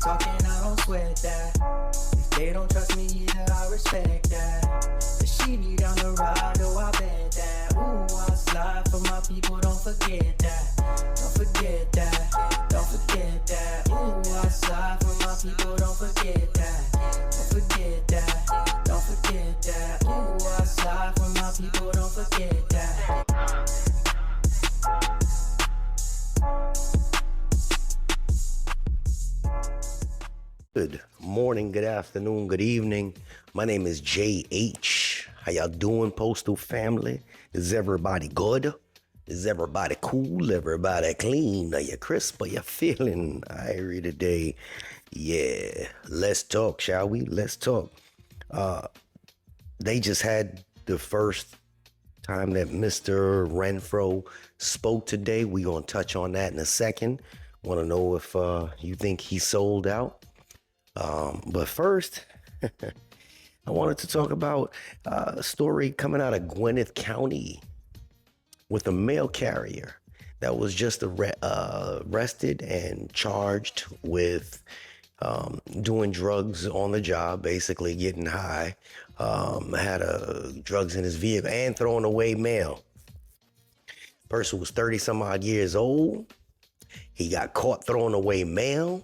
talking, I don't sweat that. If they don't trust me either, I respect that. But she need down the ride, oh, I bet that. Ooh, I slide for my people, don't forget that. Don't forget that, don't forget that. Ooh, I slide for my people, don't forget that. Don't forget that, don't forget that. Ooh, I slide for my people, don't forget that. Good morning, good afternoon, good evening. My name is JH. How y'all doing, Postal family? Is everybody good? Is everybody cool? Everybody clean? Are you crisp? Are you feeling irie today? Yeah, let's talk, shall we? Let's talk. They just had the first time that Mr. Renfro spoke today. We're going to touch on that in a second. Want to know if you think he sold out? But first, I wanted to talk about a story coming out of Gwinnett County with a mail carrier that was just arrested and charged with doing drugs on the job, basically getting high, had drugs in his vehicle and throwing away mail. Person was 30 some odd years old. He got caught throwing away mail.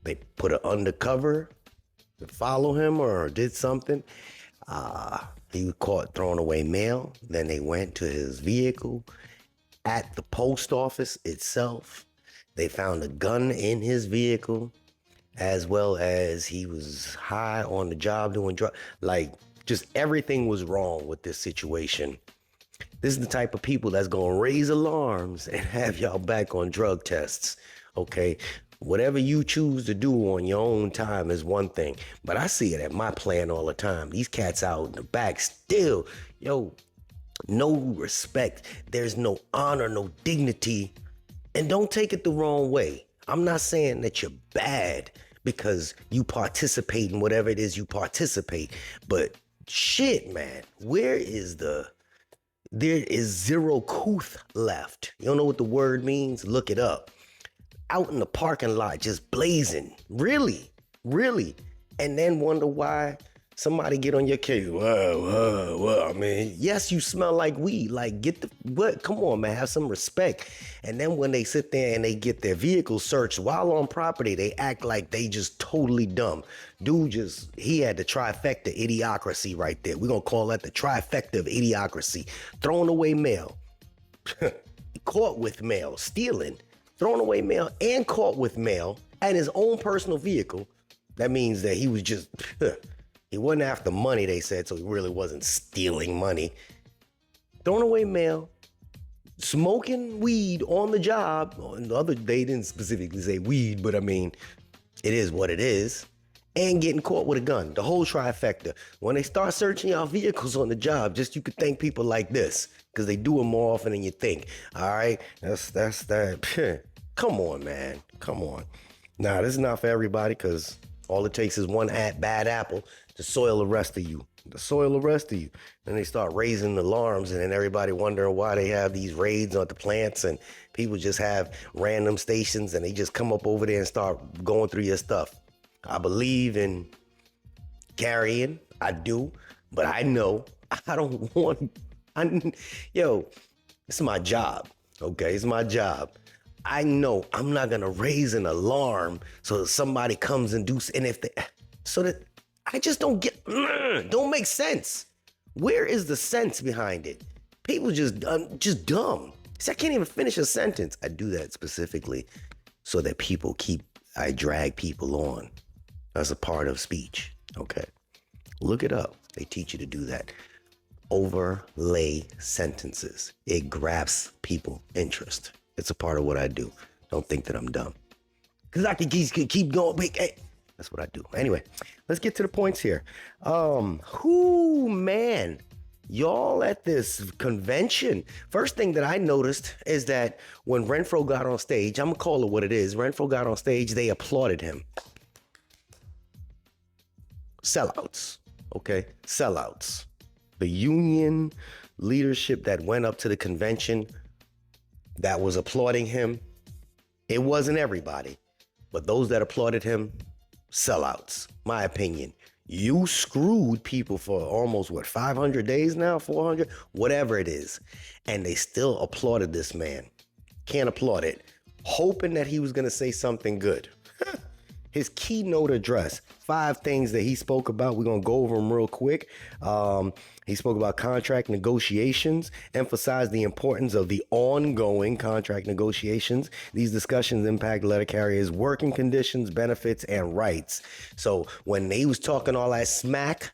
They put an undercover to follow him or did something. He was caught throwing away mail. Then they went to his vehicle at the post office itself. They found a gun in his vehicle, as well as he was high on the job doing drugs. Like, just everything was wrong with this situation. This is the type of people that's going to raise alarms and have y'all back on drug tests, okay? Whatever you choose to do on your own time is one thing, but I see it at my plant all the time. These cats out in the back still, no respect. There's no honor, no dignity, and don't take it the wrong way. I'm not saying that you're bad because you participate in whatever it is you participate, but shit, man, there is zero couth left. You don't know what the word means? Look it up. Out in the parking lot, just blazing. Really? And then wonder why somebody get on your case. Well, I mean, yes, you smell like weed. Like, come on, man, have some respect. And then when they sit there and they get their vehicle searched while on property, they act like they just totally dumb. Dude he had the trifecta idiocracy right there. We're going to call that the trifecta of idiocracy. Throwing away mail. Caught with mail. Stealing. Throwing away mail and caught with mail at his own personal vehicle. That means that he was just, he wasn't after money, they said, so he really wasn't stealing money. Throwing away mail, smoking weed on the job. They didn't specifically say weed, but I mean, it is what it is. And getting caught with a gun, the whole trifecta. When they start searching y'all vehicles on the job, just you could thank people like this, because they do it more often than you think. All right, that's that. Come on, man, come on. Nah, this is not for everybody, because all it takes is one bad apple to soil the rest of you. Then they start raising alarms, and then everybody wondering why they have these raids on the plants, and people just have random stations, and they just come up over there and start going through your stuff. I believe in carrying, I do, but I know I don't want, it's my job, okay? It's my job. I know I'm not gonna raise an alarm so that somebody comes and so that I just don't make sense. Where is the sense behind it? People just dumb. See, I can't even finish a sentence. I do that specifically so that I drag people on. As a part of speech, okay? Look it up. They teach you to do that. Overlay sentences. It grabs people interest. It's a part of what I do. Don't think that I'm dumb. Because I can keep going. Hey, that's what I do. Anyway, let's get to the points here. Man, y'all at this convention. First thing that I noticed is that when Renfro got on stage, I'm going to call it what it is. Renfro got on stage, they applauded him. Sellouts, okay? Sellouts. The union leadership that went up to the convention that was applauding him, it wasn't everybody. But those that applauded him, sellouts, my opinion. You screwed people for almost, 500 days now, 400, whatever it is. And they still applauded this man. Can't applaud it. Hoping that he was going to say something good. His keynote address, 5 things that he spoke about. We're going to go over them real quick. He spoke about contract negotiations, emphasized the importance of the ongoing contract negotiations. These discussions impact letter carriers' working conditions, benefits, and rights. So when they was talking all that smack,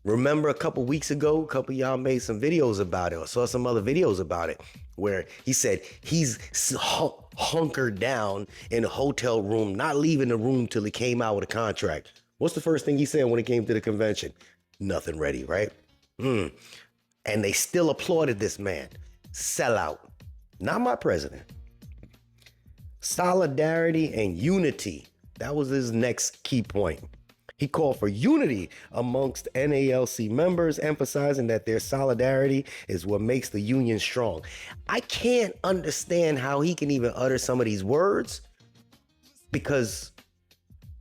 remember a couple weeks ago, a couple of y'all made some videos about it, or saw some other videos about it, where he said he's hunkered down in a hotel room, not leaving the room till he came out with a contract. What's the first thing he said when he came to the convention? Nothing ready, right? And they still applauded this man. Sellout. Not my president. Solidarity and unity. That was his next key point. He called for unity amongst NALC members, emphasizing that their solidarity is what makes the union strong. I can't understand how he can even utter some of these words because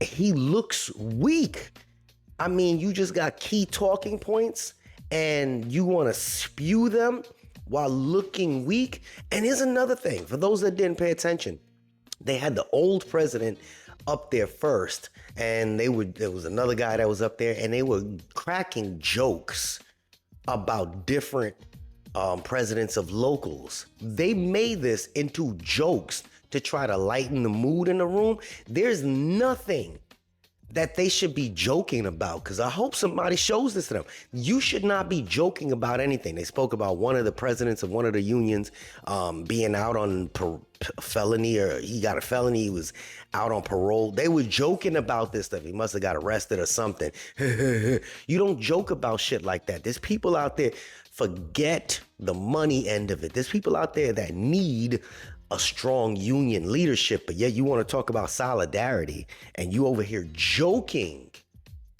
he looks weak. I mean, you just got key talking points and you want to spew them while looking weak. And here's another thing. For those that didn't pay attention, they had the old president up there first, and there was another guy that was up there, and they were cracking jokes about different presidents of locals. They made this into jokes to try to lighten the mood in the room. There's nothing that they should be joking about, because I hope somebody shows this to them. You should not be joking about anything. They spoke about one of the presidents of one of the unions being out on felony, or he got a felony, he was out on parole. They were joking about this stuff. He must have got arrested or something. You don't joke about shit like that. There's people out there, forget the money end of it. There's people out there that need a strong union leadership, but yet you want to talk about solidarity and you over here joking.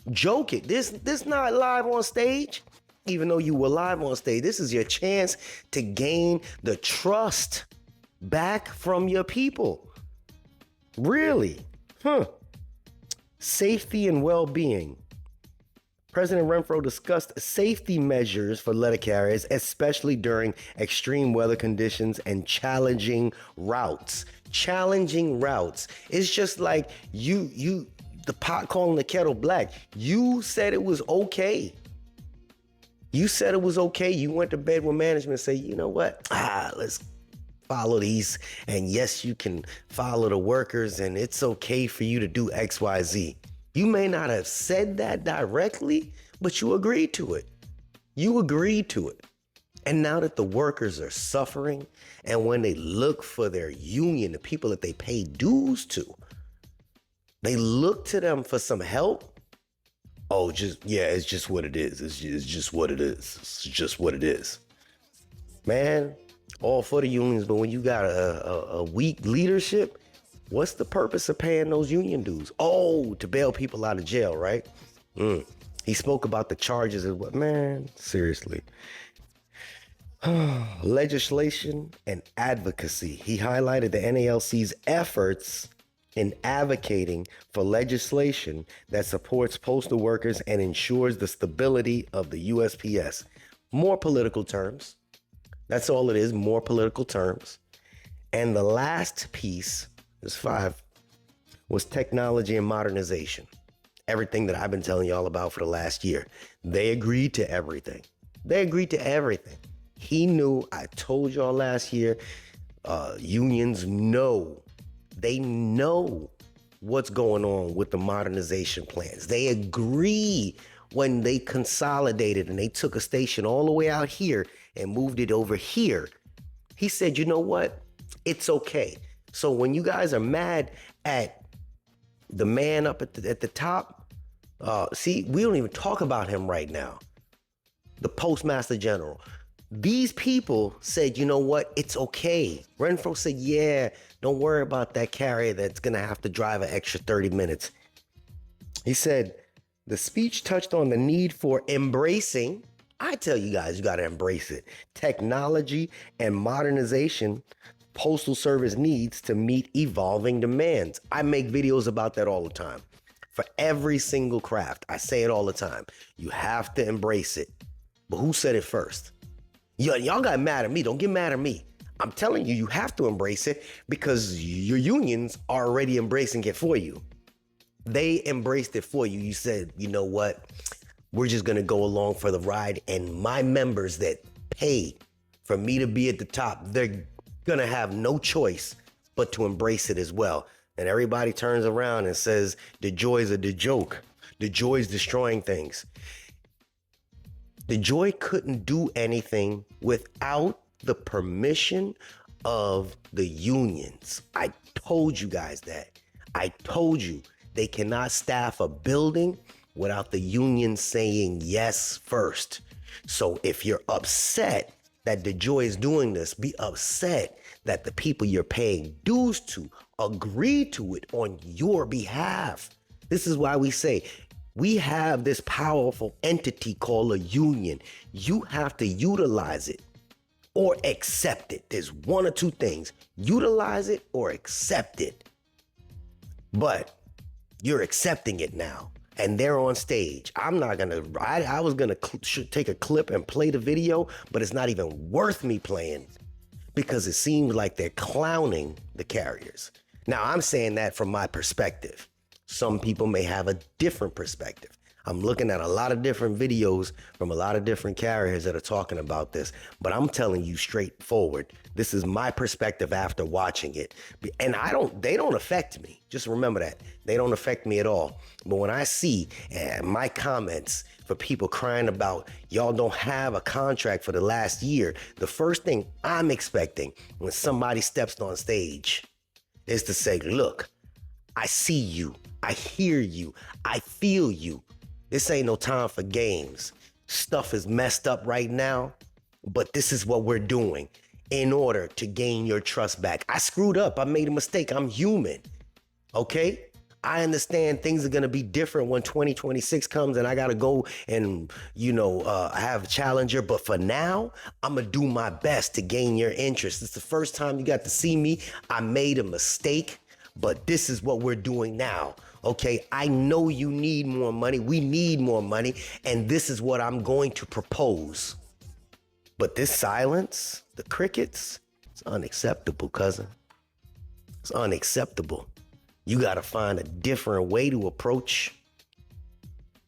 This not live on stage. Even though you were live on stage, this is your chance to gain the trust back from your people. Really? Safety and well-being. President Renfro discussed safety measures for letter carriers, especially during extreme weather conditions and challenging routes. Challenging routes. It's just like the pot calling the kettle black. You said it was okay. You said it was okay. You went to bed with management and say, you know what? Let's follow these. And yes, you can follow the workers and it's okay for you to do X, Y, Z. You may not have said that directly, but you agreed to it. You agreed to it. And now that the workers are suffering, and when they look for their union, the people that they pay dues to, they look to them for some help. Oh, it's just what it is. It's just what it is. It's just what it is. Man, all for the unions, but when you got a weak leadership, what's the purpose of paying those union dues? Oh, to bail people out of jail, right? He spoke about the charges as what, man, seriously. Legislation and advocacy. He highlighted the NALC's efforts in advocating for legislation that supports postal workers and ensures the stability of the USPS. More political terms. That's all it is, more political terms. And the last piece, there's 5, was technology and modernization. Everything that I've been telling y'all about for the last year. They agreed to everything. They agreed to everything. He knew, I told y'all last year, unions know. They know what's going on with the modernization plans. They agree when they consolidated and they took a station all the way out here and moved it over here. He said, you know what? It's okay. So when you guys are mad at the man up at the top, see, we don't even talk about him right now. The Postmaster General. These people said, you know what? It's okay. Renfro said, yeah, don't worry about that carrier that's going to have to drive an extra 30 minutes. He said, the speech touched on the need for embracing, I tell you guys, you got to embrace it, technology and modernization Postal Service needs to meet evolving demands. I make videos about that all the time. For every single craft, I say it all the time. You have to embrace it. But who said it first? Y'all got mad at me. Don't get mad at me. I'm telling you, you have to embrace it because your unions are already embracing it for you. They embraced it for you. You said, you know what? We're just going to go along for the ride. And my members that pay for me to be at the top, they're going to have no choice but to embrace it as well. And everybody turns around and says, the joys are the joke. The joy is destroying things. The joy couldn't do anything without the permission of the unions. I told you guys that. I told you they cannot staff a building without the union saying yes first. So if you're upset that the joy is doing this, be upset that the people you're paying dues to agree to it on your behalf. This is why we say we have this powerful entity called a union. You have to utilize it or accept it. There's one or two things. Utilize it or accept it. But you're accepting it now. And they're on stage. I'm not gonna, I was gonna take a clip and play the video, but it's not even worth me playing because it seems like they're clowning the carriers. Now, I'm saying that from my perspective. Some people may have a different perspective. I'm looking at a lot of different videos from a lot of different carriers that are talking about this, but I'm telling you straightforward, this is my perspective after watching it. And they don't affect me. Just remember that. They don't affect me at all. But when I see my comments for people crying about y'all don't have a contract for the last year, the first thing I'm expecting when somebody steps on stage is to say, look, I see you, I hear you, I feel you. This ain't no time for games. Stuff is messed up right now, but this is what we're doing in order to gain your trust back. I screwed up. I made a mistake. I'm human. Okay? I understand things are going to be different when 2026 comes and I got to go and, have a challenger. But for now, I'm going to do my best to gain your interest. It's the first time you got to see me. I made a mistake, but this is what we're doing now. Okay, I know you need more money. We need more money. And this is what I'm going to propose. But this silence, the crickets, it's unacceptable, cousin. It's unacceptable. You got to find a different way to approach.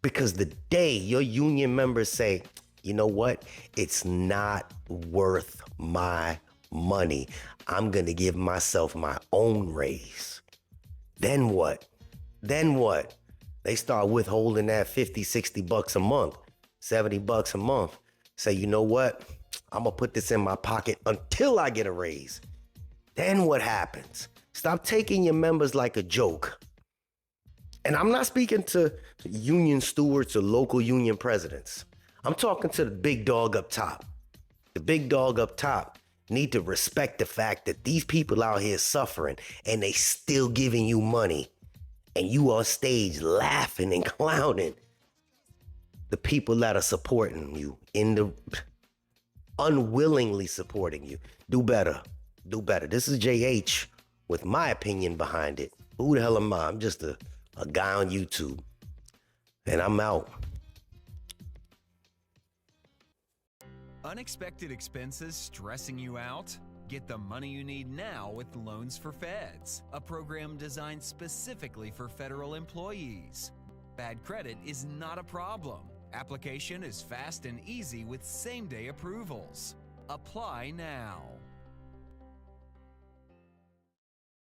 Because the day your union members say, you know what? It's not worth my money. I'm going to give myself my own raise. Then what? Then what? They start withholding that 50, 60 bucks a month, 70 bucks a month. Say, you know what? I'm going to put this in my pocket until I get a raise. Then what happens? Stop taking your members like a joke. And I'm not speaking to union stewards or local union presidents. I'm talking to the big dog up top. The big dog up top need to respect the fact that these people out here suffering and they still giving you money. And you on stage laughing and clowning the people that are supporting you unwillingly supporting you. Do better. Do better. This is JH with my opinion behind it. Who the hell am I? I'm just a guy on YouTube. And I'm out. Unexpected expenses stressing you out? Get the money you need now with Loans for Feds, a program designed specifically for federal employees. Bad credit is not a problem. Application is fast and easy with same-day approvals. Apply now.